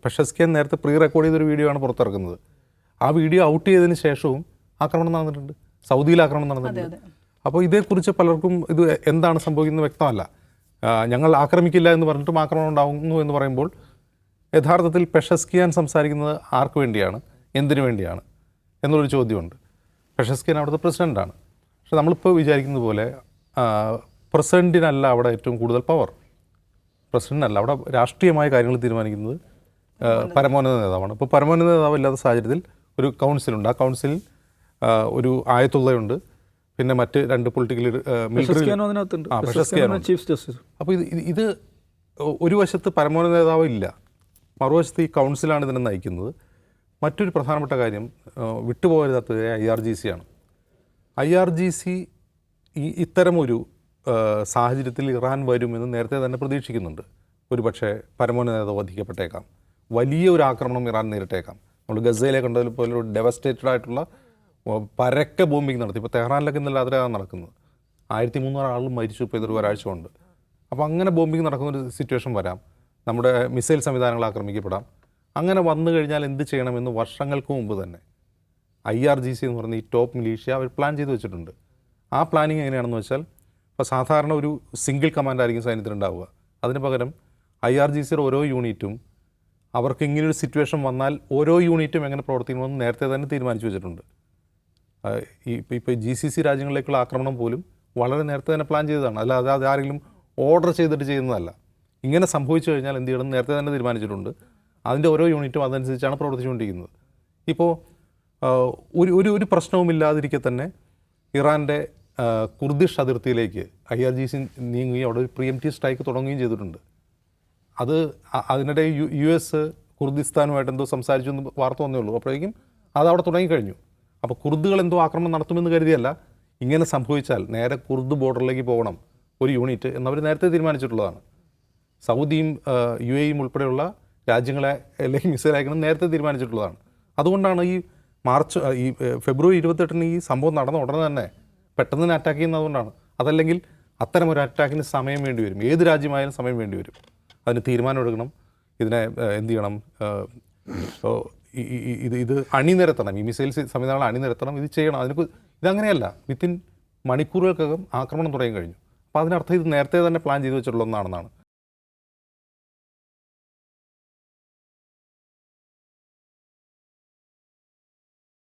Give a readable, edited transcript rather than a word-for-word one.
പെഷസ്കിയൻ നേരത്തെ pre record ചെയ്തൊരു video ആണ് പുറത്തിറക്കുന്നത്. ആ വീഡിയോ ഔട്ട് ചെയ്തതിന് ശേഷവും ആക്രമണം നടന്നിട്ടുണ്ട്, സൗദിയിൽ ആക്രമണം നടന്നിട്ടുണ്ട്. അപ്പോൾ ഇതേക്കുറിച്ച് പലർക്കും ഇത് എന്താണ് സംഭവിക്കുന്നത് വ്യക്തമല്ല. ഞങ്ങൾ ആക്രമിക്കില്ല എന്ന് പറഞ്ഞിട്ടും ആക്രമണം ഉണ്ടാകുന്നു എന്ന് പറയുമ്പോൾ യഥാർത്ഥത്തിൽ പെഷസ്കിയാൻ സംസാരിക്കുന്നത് ആർക്ക് വേണ്ടിയാണ്, എന്തിനു വേണ്ടിയാണ് എന്നുള്ളൊരു ചോദ്യമുണ്ട്. പെഷസ്കിയാൻ അവിടുത്തെ പ്രസിഡൻ്റാണ്. പക്ഷെ നമ്മളിപ്പോൾ വിചാരിക്കുന്നത് പോലെ പ്രസിഡൻറ്റിനല്ല അവിടെ ഏറ്റവും കൂടുതൽ പവർ. പ്രസിഡൻ്റല്ല, അവിടെ രാഷ്ട്രീയമായ കാര്യങ്ങൾ തീരുമാനിക്കുന്നത് പരമോന്നത നേതാവാണ്. ഇപ്പോൾ പരമോന്നത നേതാവ് ഇല്ലാത്ത സാഹചര്യത്തിൽ ഒരു കൗൺസിലുണ്ട്. ആ കൗൺസിലിൽ ഒരു ആയത്തുള്ളയുണ്ട്, പിന്നെ മറ്റ് 2 പൊളിറ്റിക്കൽ ചീഫ് ജസ്റ്റിസ്. അപ്പോൾ ഇത് ഒരു വശത്ത് പരമോന്നത നേതാവ് ഇല്ല, മറുവശത്ത് ഈ കൗൺസിലാണ് ഇതിനെ നയിക്കുന്നത്. മറ്റൊരു പ്രധാനപ്പെട്ട കാര്യം വിട്ടുപോകരുതാത്തത് IRGC ആണ്. IRGC ഇത്തരമൊരു സാഹചര്യത്തിൽ ഇറാൻ വരുമെന്ന് നേരത്തെ തന്നെ പ്രതീക്ഷിക്കുന്നുണ്ട്. ഒരു പക്ഷേ പരമോന്നത നേതാവ് വധിക്കപ്പെട്ടേക്കാം, വലിയ ഒരു ആക്രമണം ഇറാൻ നേരിട്ടേക്കാം. നമ്മൾ ഗസയിലെ കണ്ടതിൽ പോലെ ഒരു ഡെവസ്റ്റേറ്റഡ് ആയിട്ടുള്ള പരക്കെ ബോംബിങ് നടത്തി. ഇപ്പോൾ തെഹ്റാനിലൊക്കെ ഇന്നലെ അതിലാണ് നടക്കുന്നത്. 1300 ആളുകൾ മരിച്ചു ഇപ്പോൾ ഇതൊരു ഒരാഴ്ച കൊണ്ട്. അപ്പോൾ അങ്ങനെ ബോംബിങ് നടക്കുന്നൊരു സിറ്റുവേഷൻ വരാം. നമ്മുടെ മിസൈൽ സംവിധാനങ്ങൾ ആക്രമിക്കപ്പെടാം. അങ്ങനെ വന്നു കഴിഞ്ഞാൽ എന്ത് ചെയ്യണമെന്ന് വർഷങ്ങൾക്ക് മുമ്പ് തന്നെ IRGC എന്ന് പറയുന്ന ഈ ടോപ്പ് മിലീഷ്യ അവർ പ്ലാൻ ചെയ്ത് വെച്ചിട്ടുണ്ട്. ആ പ്ലാനിങ് എങ്ങനെയാണെന്ന് വെച്ചാൽ, ഇപ്പോൾ സാധാരണ ഒരു സിംഗിൾ കമാൻഡായിരിക്കും സൈന്യത്തിനുണ്ടാവുക. അതിന് പകരം IRGCയുടെ ഓരോ യൂണിറ്റും അവർക്ക് ഇങ്ങനൊരു സിറ്റുവേഷൻ വന്നാൽ ഓരോ യൂണിറ്റും എങ്ങനെ പ്രവർത്തിക്കണമെന്ന് നേരത്തെ തന്നെ തീരുമാനിച്ചു വെച്ചിട്ടുണ്ട്. ഇപ്പോൾ GCC രാജ്യങ്ങളിലേക്കുള്ള ആക്രമണം പോലും വളരെ നേരത്തെ തന്നെ പ്ലാൻ ചെയ്തതാണ്. അല്ലാതെ അത് ആരെങ്കിലും ഓർഡർ ചെയ്തിട്ട് ചെയ്യുന്നതല്ല. ഇങ്ങനെ സംഭവിച്ചു കഴിഞ്ഞാൽ എന്ത് ചെയ്യണം നേരത്തെ തന്നെ തീരുമാനിച്ചിട്ടുണ്ട്. അതിൻ്റെ ഓരോ യൂണിറ്റും അതനുസരിച്ചാണ് പ്രവർത്തിച്ചുകൊണ്ടിരിക്കുന്നത്. ഇപ്പോൾ ഒരു പ്രശ്നവുമില്ലാതിരിക്കെ തന്നെ ഇറാൻ്റെ കുർദിഷ് അതിർത്തിയിലേക്ക് IRGC നീങ്ങുകയും അവിടെ ഒരു പ്രീഎംപ്റ്റീവ് സ്ട്രൈക്ക് തുടങ്ങുകയും ചെയ്തിട്ടുണ്ട്. അതിനിടെ US കുർദിസ്ഥാനുമായിട്ട് എന്തോ സംസാരിച്ചു എന്ന് വാർത്ത വന്നേ ഉള്ളൂ. അപ്പോഴേക്കും അതവിടെ തുടങ്ങിക്കഴിഞ്ഞു. അപ്പോൾ കുർദുകൾ എന്തോ ആക്രമണം നടത്തുമെന്ന് കരുതിയല്ല, ഇങ്ങനെ സംഭവിച്ചാൽ നേരെ കുർദ് ബോർഡറിലേക്ക് പോകണം ഒരു യൂണിറ്റ് എന്നവർ നേരത്തെ തീരുമാനിച്ചിട്ടുള്ളതാണ്. സൗദിയും UAEയും ഉൾപ്പെടെയുള്ള രാജ്യങ്ങളെ അല്ലെങ്കിൽ മിസൈൽ അയക്കണം നേരത്തെ തീരുമാനിച്ചിട്ടുള്ളതാണ്. അതുകൊണ്ടാണ് ഈ ഫെബ്രുവരി 28 ഈ സംഭവം നടന്ന ഉടനെ തന്നെ പെട്ടെന്ന് തന്നെ അറ്റാക്ക് ചെയ്യുന്നതുകൊണ്ടാണ്. അതല്ലെങ്കിൽ അത്തരം ഒരു അറ്റാക്കിന് സമയം വേണ്ടി വരും. ഏത് രാജ്യമായാലും സമയം വേണ്ടി വരും. അതിന് തീരുമാനം എടുക്കണം, ഇതിനെ എന്ത് ചെയ്യണം, ഇത് അണിനിരത്തണം, ഈ മിസൈൽ സംവിധാനങ്ങൾ അണിനിരത്തണം, ഇത് ചെയ്യണം. ഇതങ്ങനെയല്ല, വിത്തിൻ മണിക്കൂറുകൾക്കകം ആക്രമണം തുടങ്ങി കഴിഞ്ഞു. അപ്പോൾ അതിനർത്ഥം ഇത് നേരത്തെ തന്നെ പ്ലാൻ ചെയ്ത് വെച്ചിട്ടുള്ള ഒന്നാണെന്നാണ്.